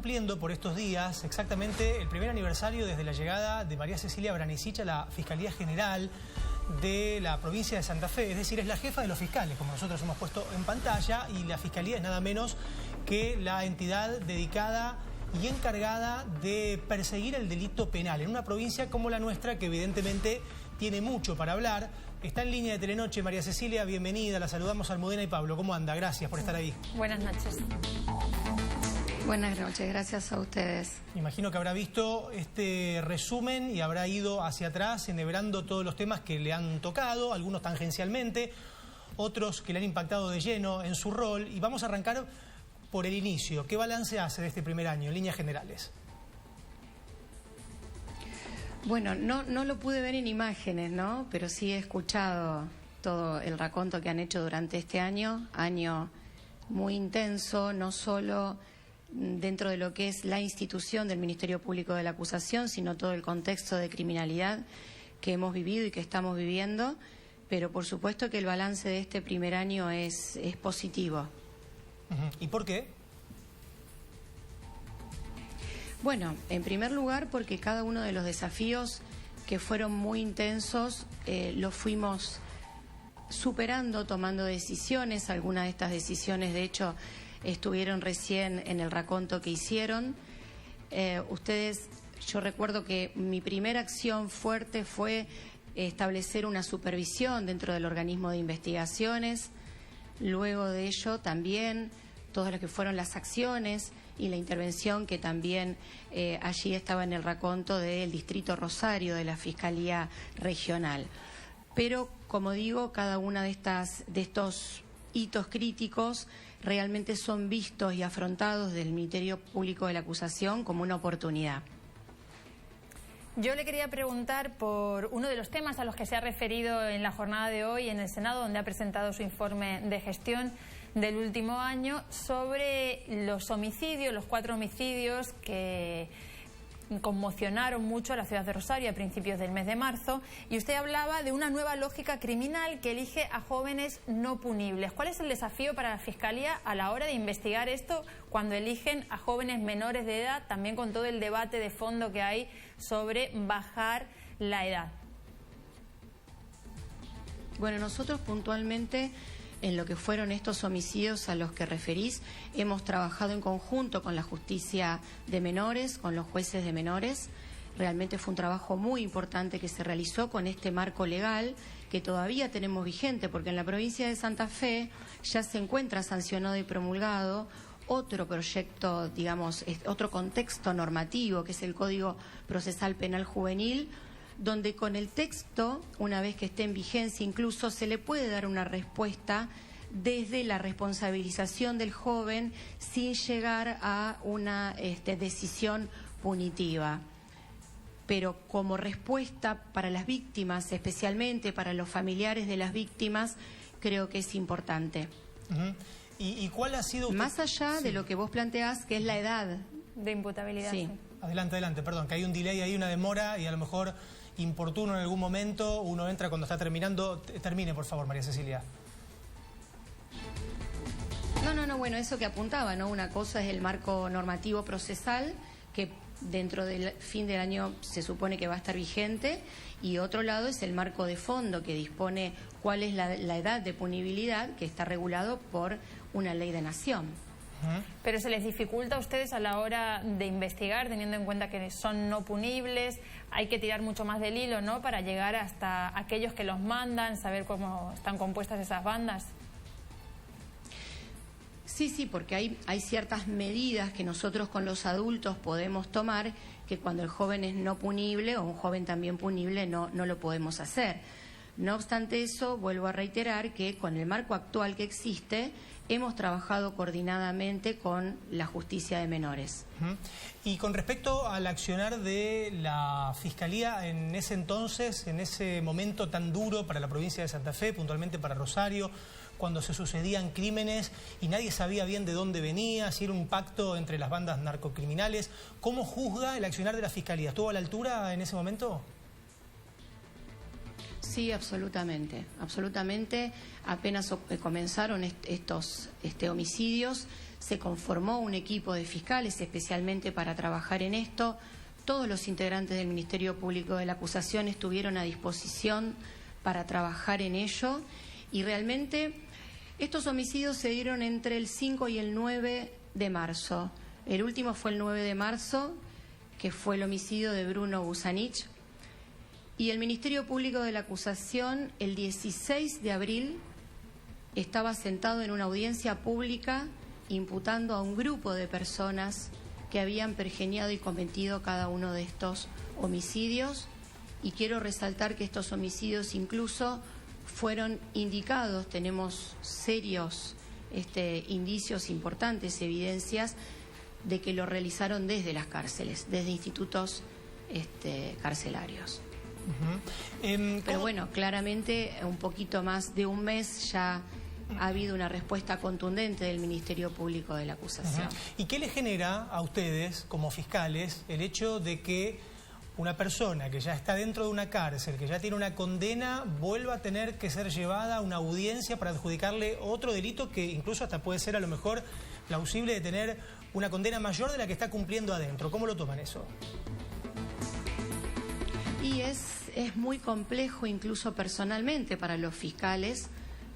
cumpliendo por estos días exactamente el primer aniversario desde la llegada de María Cecilia Branicic a la Fiscalía General de la provincia de Santa Fe. Es decir, es la jefa de los fiscales, como nosotros hemos puesto en pantalla, y la Fiscalía es nada menos que la entidad dedicada y encargada de perseguir el delito penal en una provincia como la nuestra, que evidentemente tiene mucho para hablar. Está en línea de Telenoche María Cecilia, bienvenida, la saludamos Almudena y Pablo. ¿Cómo anda? Gracias por estar ahí. Buenas noches. Buenas noches, gracias a ustedes. Imagino que habrá visto este resumen y habrá ido hacia atrás enhebrando todos los temas que le han tocado, algunos tangencialmente, otros que le han impactado de lleno en su rol. Y vamos a arrancar por el inicio. ¿Qué balance hace de este primer año en líneas generales? Bueno, no lo pude ver en imágenes, ¿no? Pero sí he escuchado todo el raconto que han hecho durante este año muy intenso, no solo dentro de lo que es la institución del Ministerio Público de la Acusación, sino todo el contexto de criminalidad que hemos vivido y que estamos viviendo, pero por supuesto que el balance de este primer año es positivo. ¿Y por qué? Bueno, en primer lugar porque cada uno de los desafíos que fueron muy intensos los fuimos superando, tomando decisiones. Algunas de estas decisiones, de hecho, estuvieron recién en el raconto que hicieron. Yo recuerdo que mi primera acción fuerte fue establecer una supervisión dentro del organismo de investigaciones. Luego de ello también todas lo que fueron las acciones y la intervención que también allí estaba en el raconto del Distrito Rosario de la Fiscalía Regional. Pero, como digo, cada una de estos hitos críticos realmente son vistos y afrontados del Ministerio Público de la Acusación como una oportunidad. Yo le quería preguntar por uno de los temas a los que se ha referido en la jornada de hoy en el Senado, donde ha presentado su informe de gestión del último año, sobre los homicidios, los 4 homicidios que conmocionaron mucho a la ciudad de Rosario a principios del mes de marzo, y usted hablaba de una nueva lógica criminal que elige a jóvenes no punibles. ¿Cuál es el desafío para la Fiscalía a la hora de investigar esto cuando eligen a jóvenes menores de edad, también con todo el debate de fondo que hay sobre bajar la edad? Bueno, nosotros puntualmente, en lo que fueron estos homicidios a los que referís, hemos trabajado en conjunto con la justicia de menores, con los jueces de menores. Realmente fue un trabajo muy importante que se realizó con este marco legal que todavía tenemos vigente, porque en la provincia de Santa Fe ya se encuentra sancionado y promulgado otro proyecto, digamos, otro contexto normativo, que es el Código Procesal Penal Juvenil, donde con el texto, una vez que esté en vigencia, incluso se le puede dar una respuesta desde la responsabilización del joven sin llegar a una decisión punitiva. Pero como respuesta para las víctimas, especialmente para los familiares de las víctimas, creo que es importante. ¿Y cuál ha sido usted? Más allá de lo que vos planteás, que es la edad De imputabilidad. Sí. Adelante, perdón, que hay un delay ahí, una demora, y a lo mejor importuno en algún momento, uno entra cuando está terminando. Termine, por favor, María Cecilia. No, bueno, eso que apuntaba, ¿no? Una cosa es el marco normativo procesal, que dentro del fin del año se supone que va a estar vigente, y otro lado es el marco de fondo, que dispone cuál es la edad de punibilidad, que está regulado por una ley de nación. Pero ¿se les dificulta a ustedes a la hora de investigar, teniendo en cuenta que son no punibles? Hay que tirar mucho más del hilo, ¿no?, para llegar hasta aquellos que los mandan, saber cómo están compuestas esas bandas. Sí, porque hay ciertas medidas que nosotros con los adultos podemos tomar, que cuando el joven es no punible o un joven también punible no lo podemos hacer. No obstante eso, vuelvo a reiterar que con el marco actual que existe, hemos trabajado coordinadamente con la justicia de menores. Y con respecto al accionar de la Fiscalía en ese entonces, en ese momento tan duro para la provincia de Santa Fe, puntualmente para Rosario, cuando se sucedían crímenes y nadie sabía bien de dónde venía, si era un pacto entre las bandas narcocriminales, ¿cómo juzga el accionar de la Fiscalía? ¿Estuvo a la altura en ese momento? Sí, absolutamente, absolutamente. Apenas comenzaron estos homicidios, se conformó un equipo de fiscales especialmente para trabajar en esto. Todos los integrantes del Ministerio Público de la Acusación estuvieron a disposición para trabajar en ello y realmente estos homicidios se dieron entre el 5 y el 9 de marzo. El último fue el 9 de marzo, que fue el homicidio de Bruno Busanich. Y el Ministerio Público de la Acusación, el 16 de abril, estaba sentado en una audiencia pública imputando a un grupo de personas que habían pergeñado y cometido cada uno de estos homicidios. Y quiero resaltar que estos homicidios incluso fueron indicados, tenemos serios indicios importantes, evidencias de que lo realizaron desde las cárceles, desde institutos carcelarios. Pero bueno, claramente un poquito más de un mes ya ha habido una respuesta contundente del Ministerio Público de la Acusación. ¿Y qué le genera a ustedes, como fiscales, el hecho de que una persona que ya está dentro de una cárcel, que ya tiene una condena, vuelva a tener que ser llevada a una audiencia para adjudicarle otro delito que incluso hasta puede ser a lo mejor plausible de tener una condena mayor de la que está cumpliendo adentro? ¿Cómo lo toman eso? Y es muy complejo incluso personalmente para los fiscales.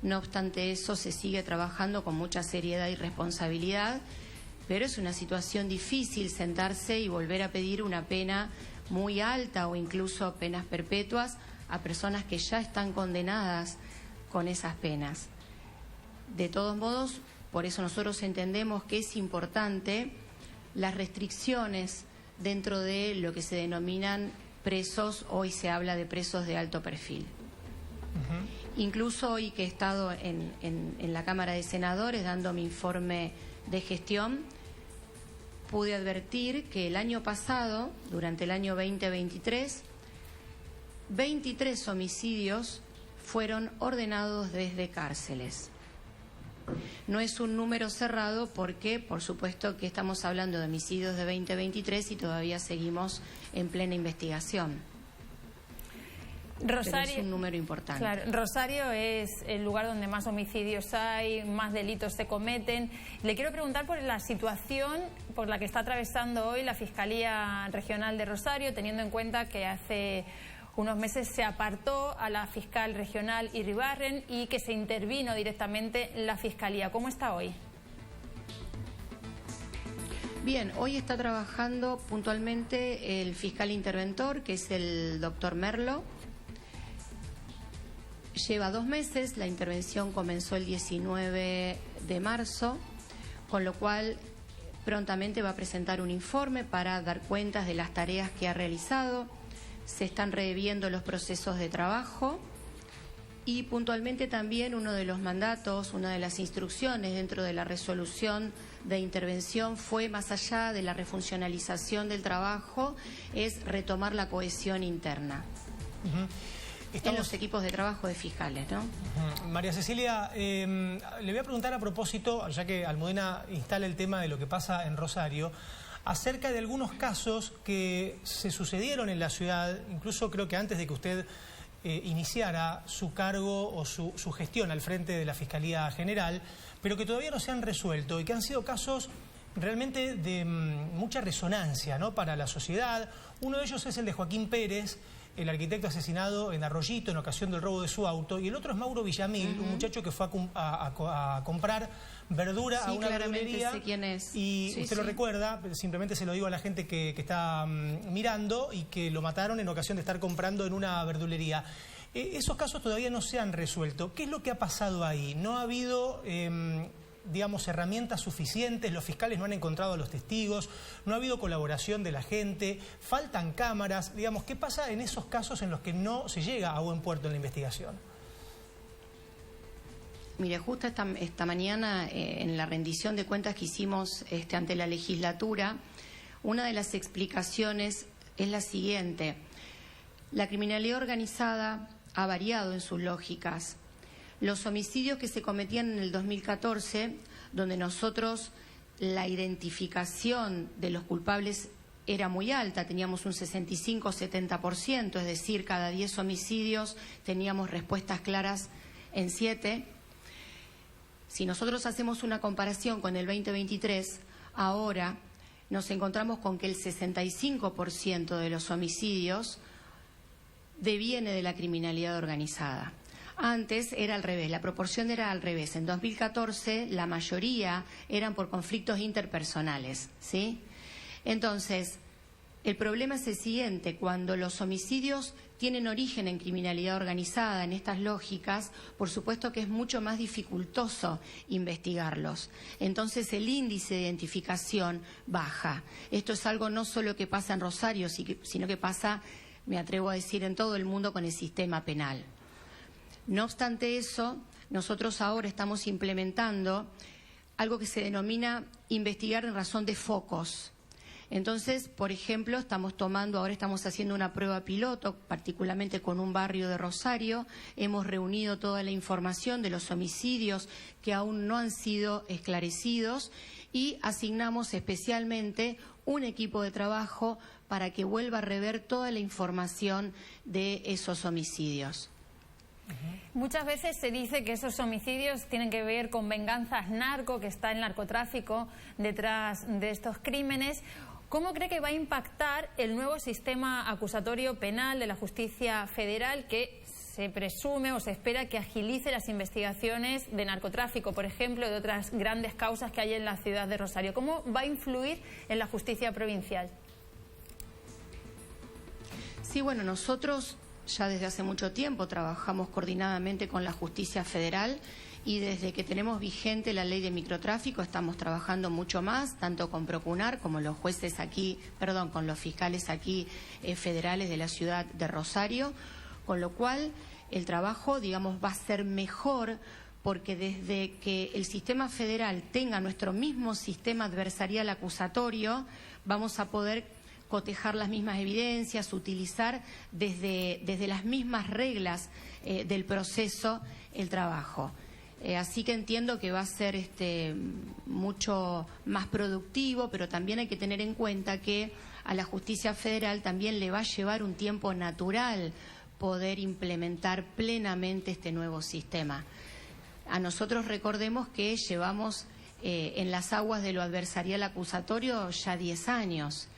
No obstante eso, se sigue trabajando con mucha seriedad y responsabilidad, pero es una situación difícil sentarse y volver a pedir una pena muy alta o incluso penas perpetuas a personas que ya están condenadas con esas penas. De todos modos, por eso nosotros entendemos que es importante las restricciones dentro de lo que se denominan presos. Hoy se habla de presos de alto perfil. Incluso hoy que he estado en la Cámara de Senadores dando mi informe de gestión, pude advertir que el año pasado, durante el año 2023, 23 homicidios fueron ordenados desde cárceles. No es un número cerrado porque, por supuesto, que estamos hablando de homicidios de 2023 y todavía seguimos en plena investigación. Rosario, pero es un número importante. Claro, Rosario es el lugar donde más homicidios hay, más delitos se cometen. Le quiero preguntar por la situación por la que está atravesando hoy la Fiscalía Regional de Rosario, teniendo en cuenta que hace unos meses se apartó a la fiscal regional Iribarren y que se intervino directamente la Fiscalía. ¿Cómo está hoy? Bien, hoy está trabajando puntualmente el fiscal interventor, que es el doctor Merlo. Lleva 2 meses, la intervención comenzó el 19 de marzo, con lo cual prontamente va a presentar un informe para dar cuentas de las tareas que ha realizado. Se están reviendo los procesos de trabajo y puntualmente también uno de los mandatos, una de las instrucciones dentro de la resolución de intervención fue, más allá de la refuncionalización del trabajo, es retomar la cohesión interna. En los equipos de trabajo de fiscales, ¿no? María Cecilia, le voy a preguntar a propósito, ya que Almudena instala el tema de lo que pasa en Rosario, acerca de algunos casos que se sucedieron en la ciudad, incluso creo que antes de que usted iniciara su cargo o su gestión al frente de la Fiscalía General, pero que todavía no se han resuelto y que han sido casos realmente de mucha resonancia, ¿no?, para la sociedad. Uno de ellos es el de Joaquín Pérez, el arquitecto asesinado en Arroyito en ocasión del robo de su auto, y el otro es Mauro Villamil, un muchacho que fue a comprar verdura a una verdulería. Sé quién es. Y usted lo recuerda, simplemente se lo digo a la gente que está mirando, y que lo mataron en ocasión de estar comprando en una verdulería. Esos casos todavía no se han resuelto. ¿Qué es lo que ha pasado ahí? ¿No ha habido digamos, herramientas suficientes? ¿Los fiscales no han encontrado a los testigos? ¿No ha habido colaboración de la gente? ¿Faltan cámaras? Digamos, ¿qué pasa en esos casos en los que no se llega a buen puerto en la investigación? Mire, justo esta mañana, en la rendición de cuentas que hicimos ante la legislatura, una de las explicaciones es la siguiente. La criminalidad organizada ha variado en sus lógicas. Los homicidios que se cometían en el 2014, donde nosotros la identificación de los culpables era muy alta, teníamos un 65-70%, es decir, cada 10 homicidios teníamos respuestas claras en 7. Si nosotros hacemos una comparación con el 2023, ahora nos encontramos con que el 65% de los homicidios deviene de la criminalidad organizada. Antes era al revés, la proporción era al revés. En 2014 la mayoría eran por conflictos interpersonales, ¿sí? Entonces, el problema es el siguiente: cuando los homicidios tienen origen en criminalidad organizada, en estas lógicas, por supuesto que es mucho más dificultoso investigarlos. Entonces el índice de identificación baja. Esto es algo no solo que pasa en Rosario, sino que pasa, me atrevo a decir, en todo el mundo con el sistema penal. No obstante eso, nosotros ahora estamos implementando algo que se denomina investigar en razón de focos. Entonces, por ejemplo, ahora estamos haciendo una prueba piloto, particularmente con un barrio de Rosario. Hemos reunido toda la información de los homicidios que aún no han sido esclarecidos y asignamos especialmente un equipo de trabajo para que vuelva a rever toda la información de esos homicidios. Muchas veces se dice que esos homicidios tienen que ver con venganzas narco, que está el narcotráfico detrás de estos crímenes. ¿Cómo cree que va a impactar el nuevo sistema acusatorio penal de la justicia federal, que se presume o se espera que agilice las investigaciones de narcotráfico, por ejemplo, de otras grandes causas que hay en la ciudad de Rosario? ¿Cómo va a influir en la justicia provincial? Sí, bueno, nosotros ya desde hace mucho tiempo trabajamos coordinadamente con la justicia federal y desde que tenemos vigente la ley de microtráfico estamos trabajando mucho más, tanto con Procunar como los jueces aquí, con los fiscales aquí federales de la ciudad de Rosario, con lo cual el trabajo, digamos, va a ser mejor, porque desde que el sistema federal tenga nuestro mismo sistema adversarial acusatorio, vamos a poder cotejar las mismas evidencias, utilizar desde las mismas reglas del proceso el trabajo. Así que entiendo que va a ser mucho más productivo, pero también hay que tener en cuenta que a la justicia federal también le va a llevar un tiempo natural poder implementar plenamente este nuevo sistema. A nosotros recordemos que llevamos en las aguas de lo adversarial acusatorio ya 10 años.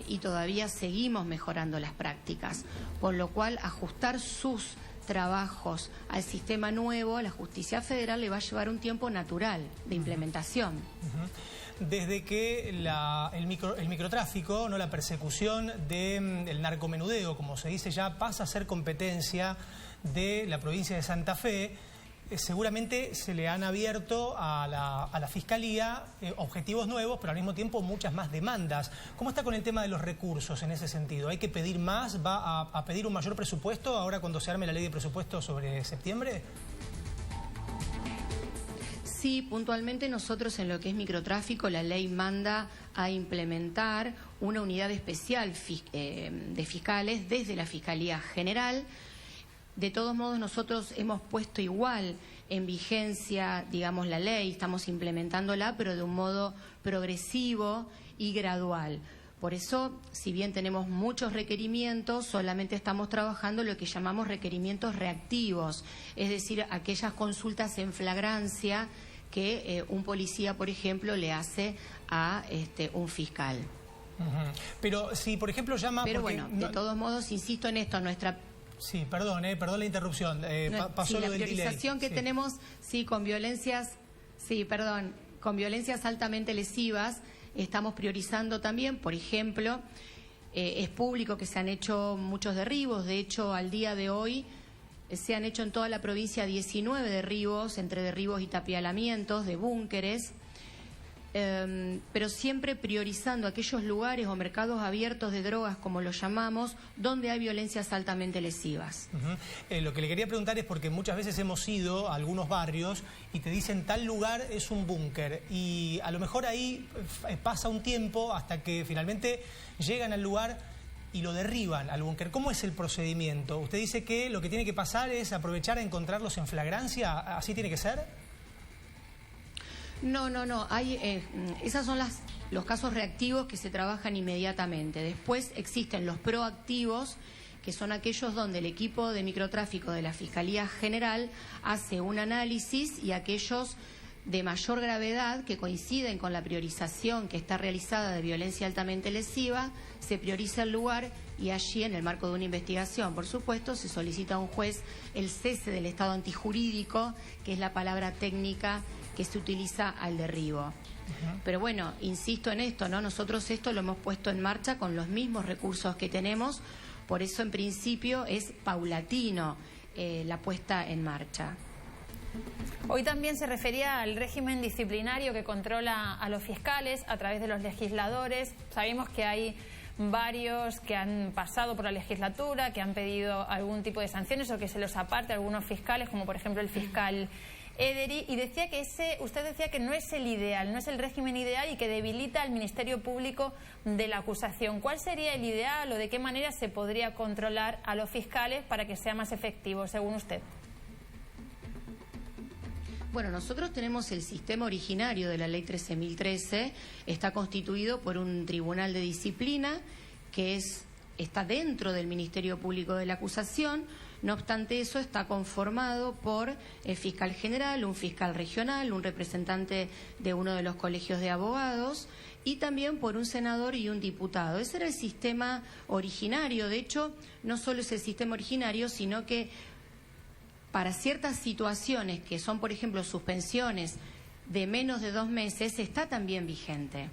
Y todavía seguimos mejorando las prácticas, por lo cual ajustar sus trabajos al sistema nuevo a la justicia federal le va a llevar un tiempo natural de implementación. Desde que el microtráfico, no la persecución del narcomenudeo, como se dice ya, pasa a ser competencia de la provincia de Santa Fe, seguramente se le han abierto a la Fiscalía objetivos nuevos, pero al mismo tiempo muchas más demandas. ¿Cómo está con el tema de los recursos en ese sentido? ¿Hay que pedir más? ¿Va a pedir un mayor presupuesto ahora cuando se arme la ley de presupuesto sobre septiembre? Sí, puntualmente nosotros en lo que es microtráfico, la ley manda a implementar una unidad especial de fiscales desde la Fiscalía General. De todos modos, nosotros hemos puesto igual en vigencia, digamos, la ley, estamos implementándola, pero de un modo progresivo y gradual. Por eso, si bien tenemos muchos requerimientos, solamente estamos trabajando lo que llamamos requerimientos reactivos, es decir, aquellas consultas en flagrancia que un policía, por ejemplo, le hace a un fiscal. Pero si, por ejemplo, llama... Pero bueno, de todos modos, insisto en esto, nuestra... Sí, perdón la interrupción. Pasó lo del delay. La priorización que tenemos, con violencias, con violencias altamente lesivas, estamos priorizando también, por ejemplo, es público que se han hecho muchos derribos. De hecho, al día de hoy se han hecho en toda la provincia 19 derribos, entre derribos y tapialamientos de búnkeres, pero siempre priorizando aquellos lugares o mercados abiertos de drogas, como los llamamos, donde hay violencias altamente lesivas. Lo que le quería preguntar es porque muchas veces hemos ido a algunos barrios y te dicen tal lugar es un búnker y a lo mejor ahí pasa un tiempo hasta que finalmente llegan al lugar y lo derriban al búnker. ¿Cómo es el procedimiento? Usted dice que lo que tiene que pasar es aprovechar a encontrarlos en flagrancia, ¿así tiene que ser? No. Esas son los casos reactivos que se trabajan inmediatamente. Después existen los proactivos, que son aquellos donde el equipo de microtráfico de la Fiscalía General hace un análisis, y aquellos de mayor gravedad que coinciden con la priorización que está realizada de violencia altamente lesiva, se prioriza el lugar y allí, en el marco de una investigación, por supuesto, se solicita a un juez el cese del estado antijurídico, que es la palabra técnica que se utiliza al derribo. Pero bueno, insisto en esto, ¿no? Nosotros esto lo hemos puesto en marcha con los mismos recursos que tenemos, por eso en principio es paulatino la puesta en marcha. Hoy también se refería al régimen disciplinario que controla a los fiscales a través de los legisladores. Sabemos que hay varios que han pasado por la legislatura, que han pedido algún tipo de sanciones o que se los aparte a algunos fiscales, como por ejemplo el fiscal Ederi, y decía que usted decía que no es el ideal, no es el régimen ideal, y que debilita al Ministerio Público de la acusación. ¿Cuál sería el ideal o de qué manera se podría controlar a los fiscales para que sea más efectivo, según usted? Bueno, nosotros tenemos el sistema originario de la Ley 13.013, está constituido por un tribunal de disciplina que está dentro del Ministerio Público de la acusación. No obstante eso, está conformado por el fiscal general, un fiscal regional, un representante de uno de los colegios de abogados y también por un senador y un diputado. Ese era el sistema originario. De hecho, no solo es el sistema originario, sino que para ciertas situaciones que son, por ejemplo, suspensiones de menos de 2 meses, está también vigente.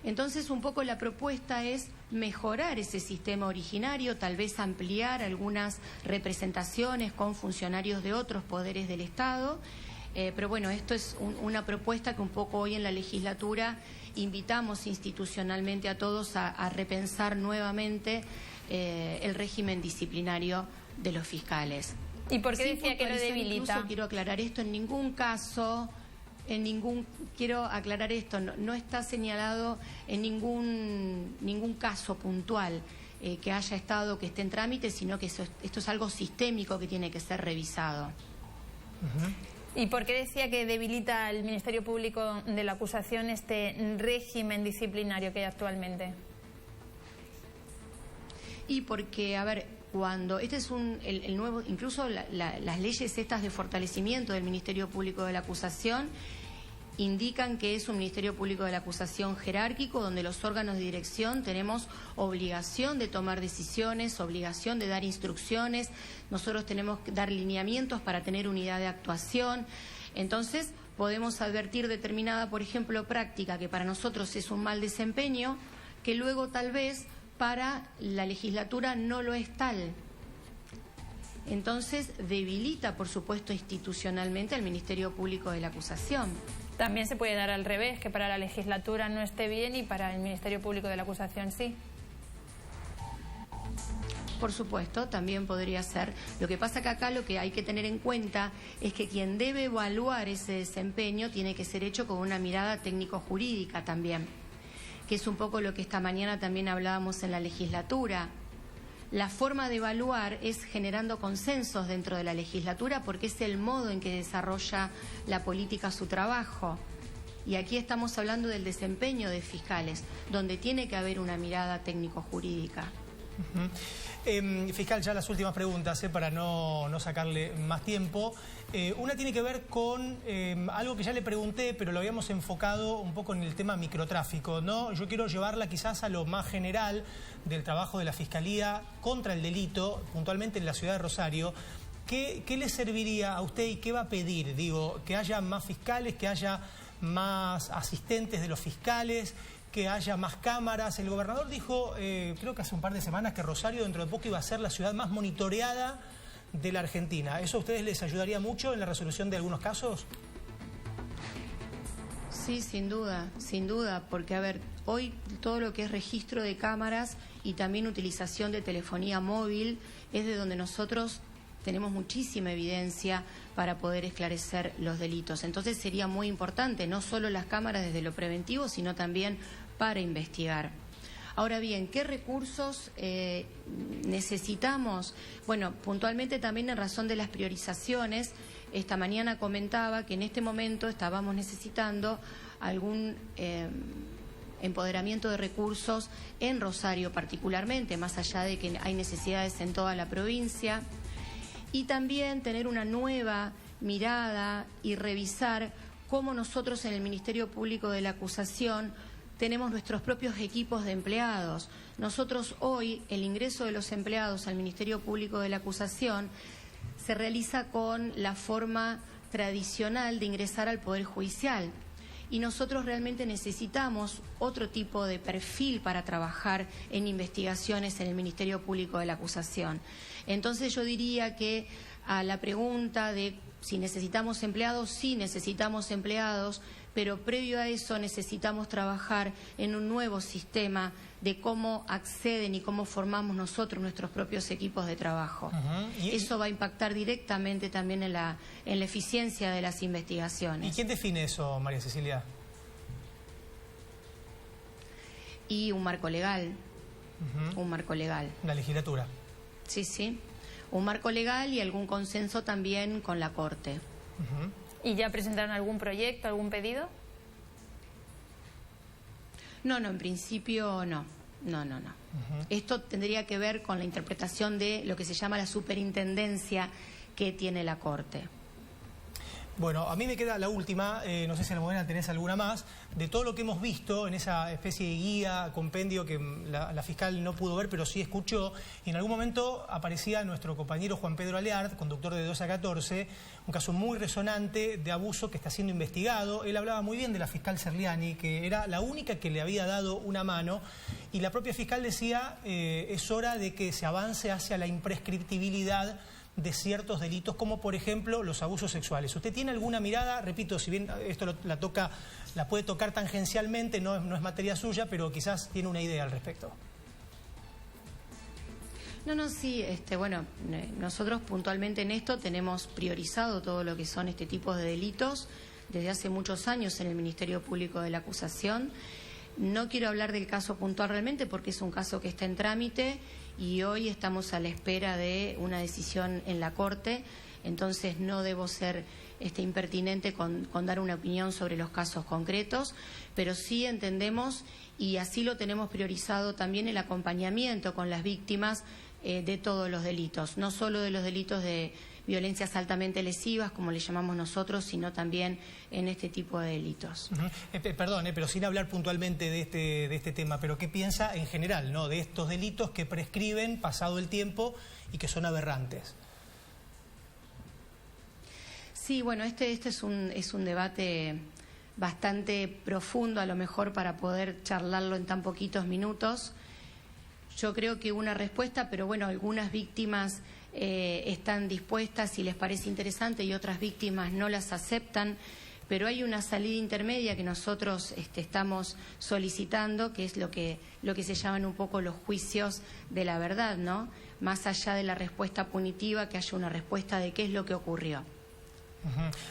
Entonces, un poco la propuesta es mejorar ese sistema originario, tal vez ampliar algunas representaciones con funcionarios de otros poderes del Estado, pero bueno, esto es una propuesta que un poco hoy en la legislatura invitamos institucionalmente a todos a repensar nuevamente el régimen disciplinario de los fiscales. ¿Y por qué decía que lo debilita? Incluso quiero aclarar esto, en ningún caso, quiero aclarar esto, no está señalado en ningún caso puntual que haya estado, que esté en trámite, sino que esto es algo sistémico que tiene que ser revisado. ¿Y por qué decía que debilita al Ministerio Público de la acusación este régimen disciplinario que hay actualmente? Y porque, a ver, cuando este es el nuevo, incluso las leyes estas de fortalecimiento del Ministerio Público de la acusación indican que es un Ministerio Público de la acusación jerárquico, donde los órganos de dirección tenemos obligación de tomar decisiones, obligación de dar instrucciones, nosotros tenemos que dar lineamientos para tener unidad de actuación. Entonces podemos advertir determinada, por ejemplo, práctica que para nosotros es un mal desempeño, que luego tal vez para la legislatura no lo es tal. Entonces debilita, por supuesto, institucionalmente al Ministerio Público de la acusación. También se puede dar al revés, que para la legislatura no esté bien y para el Ministerio Público de la acusación sí. Por supuesto, también podría ser. Lo que pasa que acá lo que hay que tener en cuenta es que quien debe evaluar ese desempeño tiene que ser hecho con una mirada técnico-jurídica también, que es un poco lo que esta mañana también hablábamos en la legislatura. La forma de evaluar es generando consensos dentro de la legislatura, porque es el modo en que desarrolla la política su trabajo. Y aquí estamos hablando del desempeño de fiscales, donde tiene que haber una mirada técnico-jurídica. Fiscal, ya las últimas preguntas, para no sacarle más tiempo. Una tiene que ver con algo que ya le pregunté, pero lo habíamos enfocado un poco en el tema microtráfico, ¿no? Yo quiero llevarla quizás a lo más general del trabajo de la Fiscalía contra el delito, puntualmente en la ciudad de Rosario. ¿Qué le serviría a usted y qué va a pedir? Digo, que haya más fiscales, que haya más asistentes de los fiscales, que haya más cámaras. El gobernador dijo, creo que hace un par de semanas, que Rosario dentro de poco iba a ser la ciudad más monitoreada de la Argentina. ¿Eso a ustedes les ayudaría mucho en la resolución de algunos casos? Sí, sin duda, porque a ver, hoy todo lo que es registro de cámaras y también utilización de telefonía móvil es de donde nosotros tenemos muchísima evidencia para poder esclarecer los delitos. Entonces sería muy importante, no solo las cámaras desde lo preventivo, sino también para investigar. Ahora bien, ¿qué recursos necesitamos? Bueno, puntualmente también en razón de las priorizaciones, esta mañana comentaba que en este momento estábamos necesitando algún empoderamiento de recursos en Rosario particularmente, más allá de que hay necesidades en toda la provincia, y también tener una nueva mirada y revisar cómo nosotros en el Ministerio Público de la Acusación tenemos nuestros propios equipos de empleados. Nosotros hoy, el ingreso de los empleados al Ministerio Público de la Acusación se realiza con la forma tradicional de ingresar al Poder Judicial. Y nosotros realmente necesitamos otro tipo de perfil para trabajar en investigaciones en el Ministerio Público de la Acusación. Entonces yo diría que a la pregunta de si necesitamos empleados, sí necesitamos empleados, pero previo a eso necesitamos trabajar en un nuevo sistema de cómo acceden y cómo formamos nosotros nuestros propios equipos de trabajo. Eso va a impactar directamente también en la eficiencia de las investigaciones. ¿Y quién define eso, María Cecilia? Y un marco legal. Un marco legal. La legislatura. Sí, sí. Un marco legal y algún consenso también con la Corte. ¿Y ya presentaron algún proyecto, algún pedido? No, en principio no. Esto tendría que ver con la interpretación de lo que se llama la superintendencia que tiene la Corte. Bueno, a mí me queda la última, no sé si Almudena tenés alguna más, de todo lo que hemos visto en esa especie de guía, compendio que la fiscal no pudo ver, pero sí escuchó. Y en algún momento aparecía nuestro compañero Juan Pedro Aleart, conductor de 12 a 14, un caso muy resonante de abuso que está siendo investigado. Él hablaba muy bien de la fiscal Serliani, que era la única que le había dado una mano, y la propia fiscal decía, es hora de que se avance hacia la imprescriptibilidad de ciertos delitos, como por ejemplo los abusos sexuales. ¿Usted tiene alguna mirada? Repito, si bien esto la puede tocar tangencialmente, no es materia suya, pero quizás tiene una idea al respecto. Sí, bueno, nosotros puntualmente en esto tenemos priorizado todo lo que son este tipo de delitos desde hace muchos años en el Ministerio Público de la Acusación. No quiero hablar del caso puntual realmente porque es un caso que está en trámite y hoy estamos a la espera de una decisión en la Corte, entonces no debo ser impertinente con dar una opinión sobre los casos concretos, pero sí entendemos y así lo tenemos priorizado también el acompañamiento con las víctimas de todos los delitos, no solo de los delitos de violencias altamente lesivas, como le llamamos nosotros, sino también en este tipo de delitos. Perdón, pero sin hablar puntualmente de este tema, pero ¿qué piensa en general, ¿no?, de estos delitos que prescriben pasado el tiempo y que son aberrantes? Sí, bueno, este es un debate bastante profundo, a lo mejor para poder charlarlo en tan poquitos minutos. Yo creo que una respuesta, pero bueno, algunas víctimas están dispuestas y les parece interesante y otras víctimas no las aceptan, pero hay una salida intermedia que nosotros estamos solicitando, que es lo que se llaman un poco los juicios de la verdad, ¿no? Más allá de la respuesta punitiva, que haya una respuesta de qué es lo que ocurrió.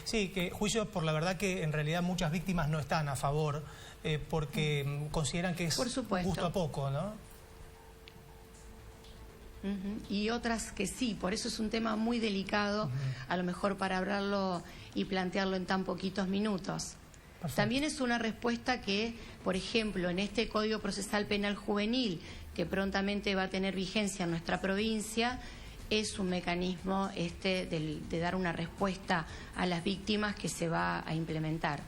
Sí, que juicios por la verdad que en realidad muchas víctimas no están a favor porque consideran que es gusto a poco, ¿no? Y otras que sí, por eso es un tema muy delicado, a lo mejor para hablarlo y plantearlo en tan poquitos minutos. Perfecto. También es una respuesta que, por ejemplo, en este Código Procesal Penal Juvenil, que prontamente va a tener vigencia en nuestra provincia, es un mecanismo de dar una respuesta a las víctimas que se va a implementar.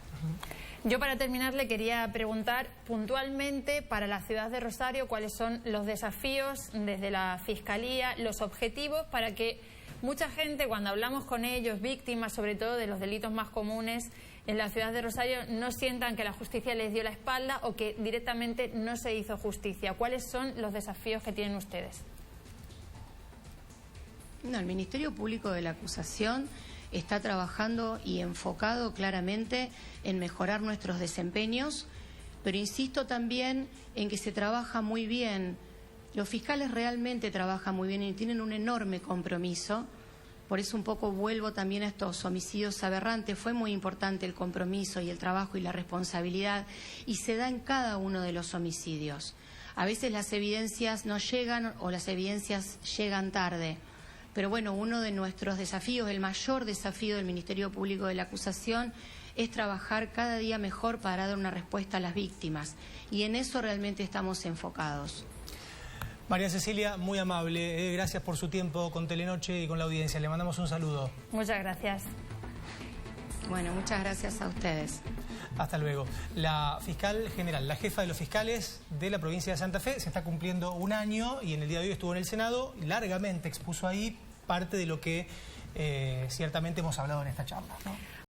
Yo para terminar le quería preguntar puntualmente para la ciudad de Rosario cuáles son los desafíos desde la Fiscalía, los objetivos para que mucha gente, cuando hablamos con ellos, víctimas sobre todo de los delitos más comunes en la ciudad de Rosario, no sientan que la justicia les dio la espalda o que directamente no se hizo justicia. ¿Cuáles son los desafíos que tienen ustedes? El Ministerio Público de la Acusación está trabajando y enfocado claramente en mejorar nuestros desempeños, pero insisto también en que se trabaja muy bien. Los fiscales realmente trabajan muy bien y tienen un enorme compromiso. Por eso un poco vuelvo también a estos homicidios aberrantes. Fue muy importante el compromiso y el trabajo y la responsabilidad y se da en cada uno de los homicidios. A veces las evidencias no llegan o las evidencias llegan tarde. Pero bueno, uno de nuestros desafíos, el mayor desafío del Ministerio Público de la Acusación, es trabajar cada día mejor para dar una respuesta a las víctimas. Y en eso realmente estamos enfocados. María Cecilia, muy amable. Gracias por su tiempo con Telenoche y con la audiencia. Le mandamos un saludo. Muchas gracias. Bueno, muchas gracias a ustedes. Hasta luego. La fiscal general, la jefa de los fiscales de la provincia de Santa Fe, se está cumpliendo un año y en el día de hoy estuvo en el Senado y largamente expuso ahí parte de lo que ciertamente hemos hablado en esta charla, ¿no?